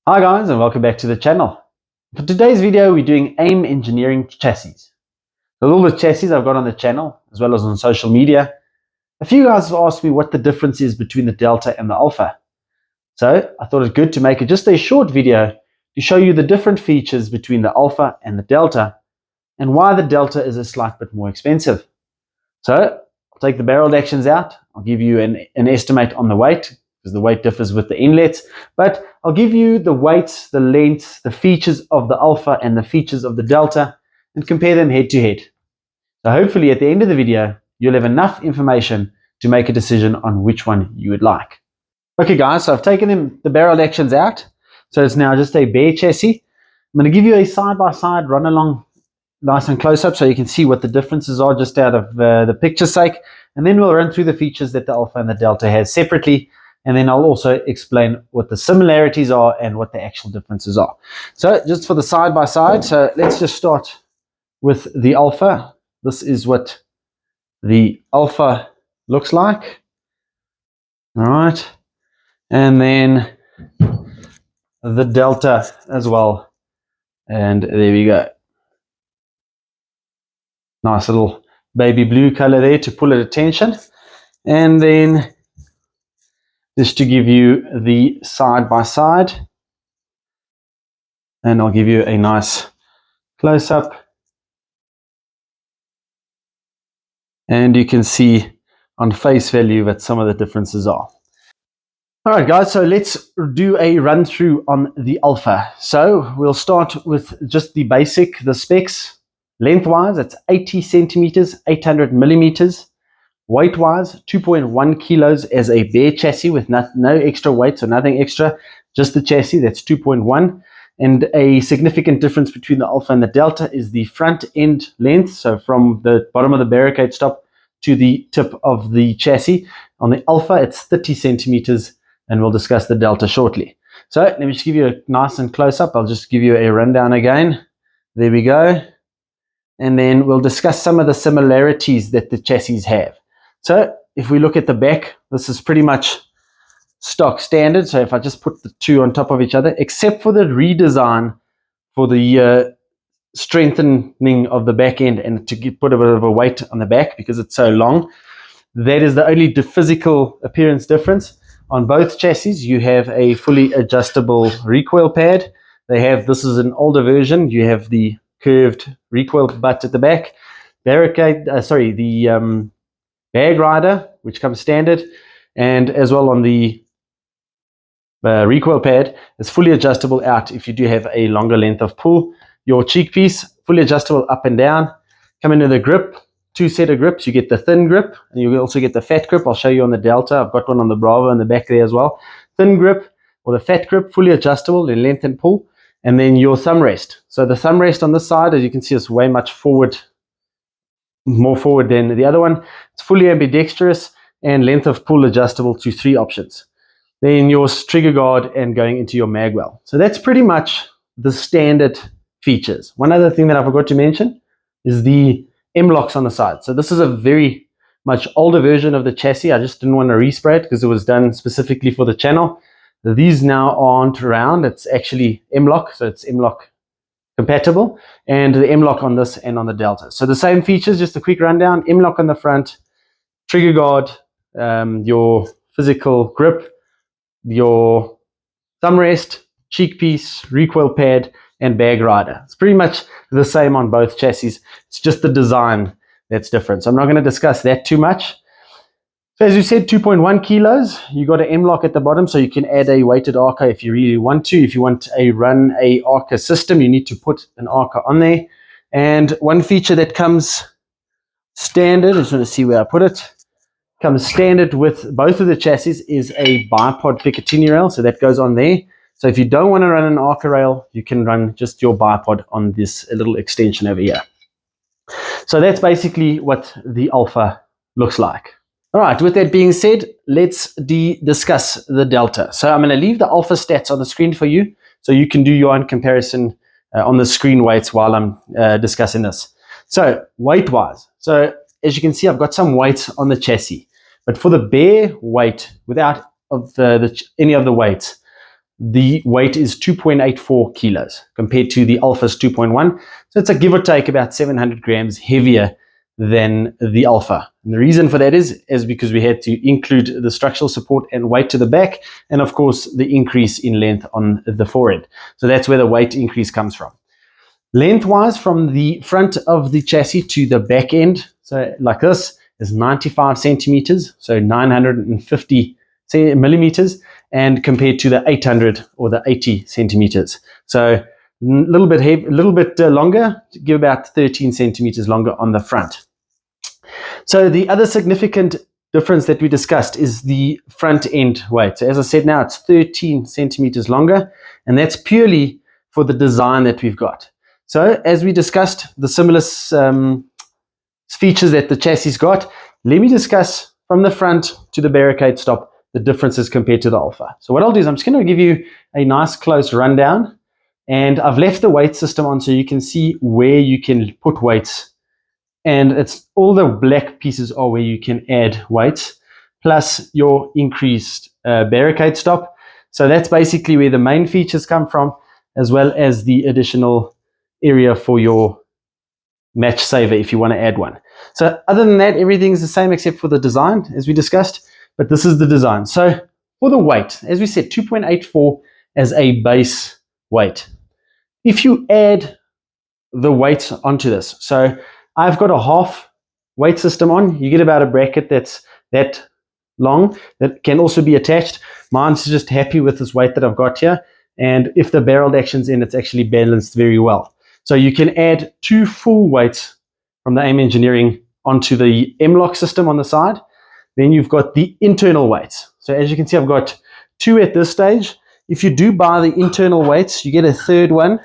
Hi guys, and welcome back to the channel. For today's video we're doing AIM engineering chassis. So all the chassis I've got on the channel as well as on social media. A few guys have asked me what the difference is between the Delta and the Alpha. So I thought it good to make just a short video to show you the different features between the Alpha and the Delta and why the Delta is a slight bit more expensive. So I'll take the barrel actions out. I'll give you an estimate on the weight, because the weight differs with the inlets, but I'll give you the weights, the lengths, the features of the Alpha and the features of the Delta and compare them head to head. So hopefully at the end of the video, you'll have enough information to make a decision on which one you would like. Okay guys, so I've taken the barrel actions out. So it's now just a bare chassis. I'm going to give you a side-by-side run along nice and close up so you can see what the differences are just out of the picture's sake. And then we'll run through the features that the Alpha and the Delta has separately. And then I'll also explain what the similarities are and what the actual differences are. So just for the side-by-side, so let's just start with the Alpha. This is what the Alpha looks like. All right. And then the Delta as well. And there we go. Nice little baby blue color there to pull at attention. And then just to give you the side-by-side. And I'll give you a nice close-up. And you can see on face value what some of the differences are. All right, guys, so let's do a run through on the Alpha. So we'll start with just the basic, the specs. Lengthwise, it's 80 centimeters, 800 millimeters. Weight-wise, 2.1 kilos as a bare chassis with no extra weight, so nothing extra, just the chassis, that's 2.1. And a significant difference between the Alpha and the Delta is the front end length, so from the bottom of the barricade stop to the tip of the chassis. On the Alpha, it's 30 centimeters, and we'll discuss the Delta shortly. So let me just give you a nice and close-up. I'll just give you a rundown again. There we go. And then we'll discuss some of the similarities that the chassis have. So if we look at the back, this is pretty much stock standard. So if I just put the two on top of each other, except for the redesign for the strengthening of the back end and to put a bit of a weight on the back because it's so long, that is the only physical appearance difference. On both chassis, you have a fully adjustable recoil pad. This is an older version. You have the curved recoil butt at the back. Bag rider, which comes standard, and as well on the recoil pad, it's fully adjustable out if you do have a longer length of pull. Your cheek piece, fully adjustable up and down. Come into the grip, two set of grips. You get the thin grip, and you also get the fat grip. I'll show you on the Delta. I've got one on the Bravo in the back there as well. Thin grip or the fat grip, fully adjustable in length and pull. And then your thumb rest. So the thumb rest on this side, as you can see, is way much forward, more forward than the other one. It's fully ambidextrous and length of pull adjustable to 3 options. Then your trigger guard and going into your magwell. So that's pretty much the standard features. One other thing that I forgot to mention is the M-locks on the side. So this is a very much older version of the chassis. I just didn't want to respray it because it was done specifically for the channel. These now aren't around. It's actually M-lock, so it's M-lock compatible, and the M-lock on this and on the Delta. So the same features, just a quick rundown. M-lock on the front, trigger guard, your physical grip, your thumb rest, cheek piece, recoil pad, and bag rider. It's pretty much the same on both chassis. It's just the design that's different. So I'm not going to discuss that too much. So as you said, 2.1 kilos. You got an M-lock at the bottom, so you can add a weighted ARCA if you really want to. If you want to run a ARCA system, you need to put an ARCA on there. And one feature that comes standard, I just want to see where I put it, comes standard with both of the chassis is a bipod Picatinny rail, so that goes on there. So if you don't want to run an ARCA rail, you can run just your bipod on this little extension over here. So that's basically what the Alpha looks like. All right, with that being said, let's discuss the Delta. So I'm going to leave the Alpha stats on the screen for you so you can do your own comparison on the screen weights while I'm discussing this. So weight-wise, so as you can see, I've got some weights on the chassis. But for the bare weight, without any of the weights, the weight is 2.84 kilos compared to the Alpha's 2.1. So it's a give or take about 700 grams heavier than the Alpha. And the reason for that is because we had to include the structural support and weight to the back, and of course the increase in length on the forehead. So that's where the weight increase comes from. Lengthwise, from the front of the chassis to the back end, so like this, is 95 centimeters, so 950 millimeters, and compared to the 800 or the 80 centimeters. So a little bit longer, to give about 13 centimeters longer on the front. So the other significant difference that we discussed is the front end weight. So as I said, now it's 13 centimeters longer, and that's purely for the design that we've got. So as we discussed the similar features that the chassis got, let me discuss from the front to the barricade stop the differences compared to the Alpha. So what I'll do is I'm just going to give you a nice close rundown, and I've left the weight system on so you can see where you can put weights, and it's all the black pieces are where you can add weights plus your increased barricade stop. So that's basically where the main features come from, as well as the additional area for your match saver if you want to add one. So other than that, everything is the same except for the design as we discussed, but this is the design. So for the weight, as we said, 2.84 as a base weight. If you add the weight onto this, so I've got a half weight system on, you get about a bracket that's that long that can also be attached. Mine's just happy with this weight that I've got here, and if the barreled action's in, it's actually balanced very well. So you can add 2 full weights from the AIM Engineering onto the M-LOK system on the side. Then you've got the internal weights. So as you can see, I've got 2 at this stage. If you do buy the internal weights, you get a third one.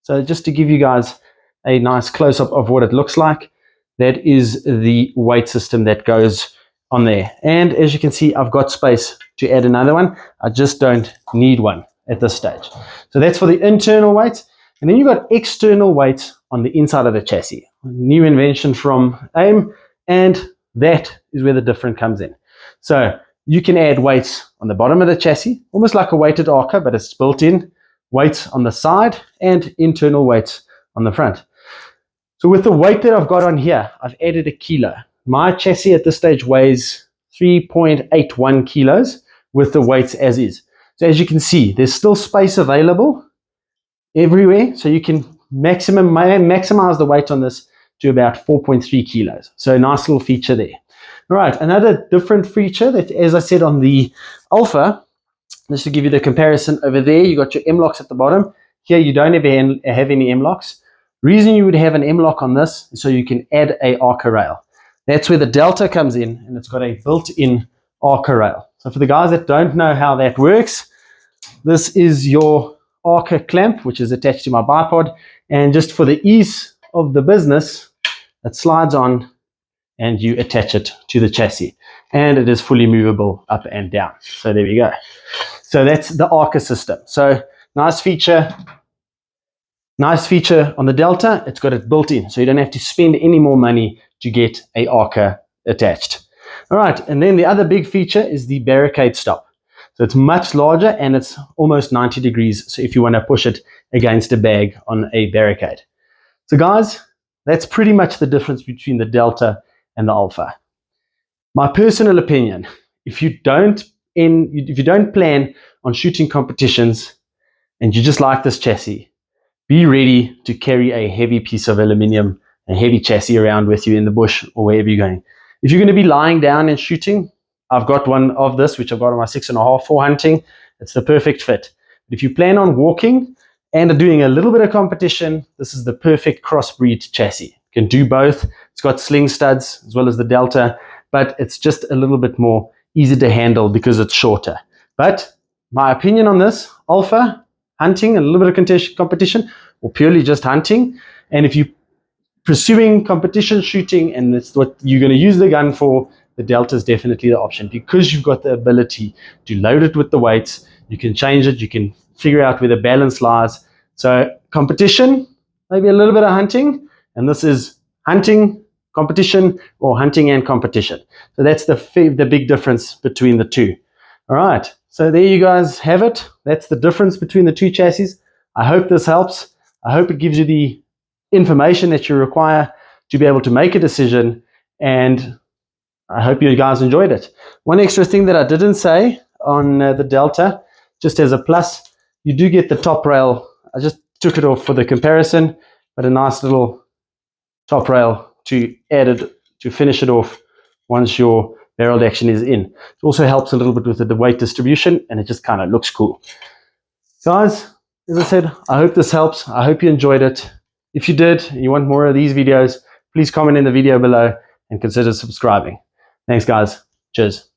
So just to give you guys a nice close-up of what it looks like, that is the weight system that goes on there. And as you can see, I've got space to add another one. I just don't need one at this stage. So that's for the internal weights. And then you've got external weights on the inside of the chassis. New invention from AIM, and that is where the difference comes in. So you can add weights on the bottom of the chassis, almost like a weighted arca, but it's built in. Weights on the side and internal weights on the front. So with the weight that I've got on here, I've added a kilo. My chassis at this stage weighs 3.81 kilos with the weights as is. So as you can see, there's still space available everywhere, so you can maximize the weight on this to about 4.3 kilos. So a nice little feature there. All right, another different feature that, as I said on the Alpha, just to give you the comparison, over there you got your M-LOKs at the bottom. Here you don't have any M-LOKs. Reason you would have an M-LOK on this is so you can add a ARCA rail. That's where the Delta comes in, and it's got a built-in ARCA rail. So for the guys that don't know how that works, this is your ARCA clamp, which is attached to my bipod, and just for the ease of the business, it slides on and you attach it to the chassis, and it is fully movable up and down. So there we go. So that's the ARCA system. So nice feature on the Delta. It's got it built in, so you don't have to spend any more money to get a ARCA attached. All right, and then the other big feature is the barricade stop. So it's much larger, and it's almost 90 degrees. So if you want to push it against a bag on a barricade. So guys, that's pretty much the difference between the Delta and the Alpha. My personal opinion, if you don't plan on shooting competitions and you just like this chassis, be ready to carry a heavy piece of aluminium, a heavy chassis around with you in the bush or wherever you're going. If you're going to be lying down and shooting, I've got one of this, which I've got on my 6.5 for hunting. It's the perfect fit. But if you plan on walking and are doing a little bit of competition, this is the perfect crossbreed chassis. You can do both. It's got sling studs as well as the Delta, but it's just a little bit more easy to handle because it's shorter. But my opinion on this, Alpha, hunting, a little bit of competition, or purely just hunting. And if you're pursuing competition shooting and that's what you're going to use the gun for, the Delta is definitely the option, because you've got the ability to load it with the weights. You can change it. You can figure out where the balance lies. So competition, maybe a little bit of hunting, and this is hunting, competition, or hunting and competition. So that's the big difference between the two. All right, so there you guys have it. That's the difference between the two chassis. I hope this helps. I hope it gives you the information that you require to be able to make a decision, and I hope you guys enjoyed it. One extra thing that I didn't say on the Delta, just as a plus, you do get the top rail. I just took it off for the comparison, but a nice little top rail to add it, to finish it off once your barreled action is in. It also helps a little bit with the weight distribution, and it just kind of looks cool. Guys, as I said, I hope this helps. I hope you enjoyed it. If you did and you want more of these videos, please comment in the video below and consider subscribing. Thanks, guys. Cheers.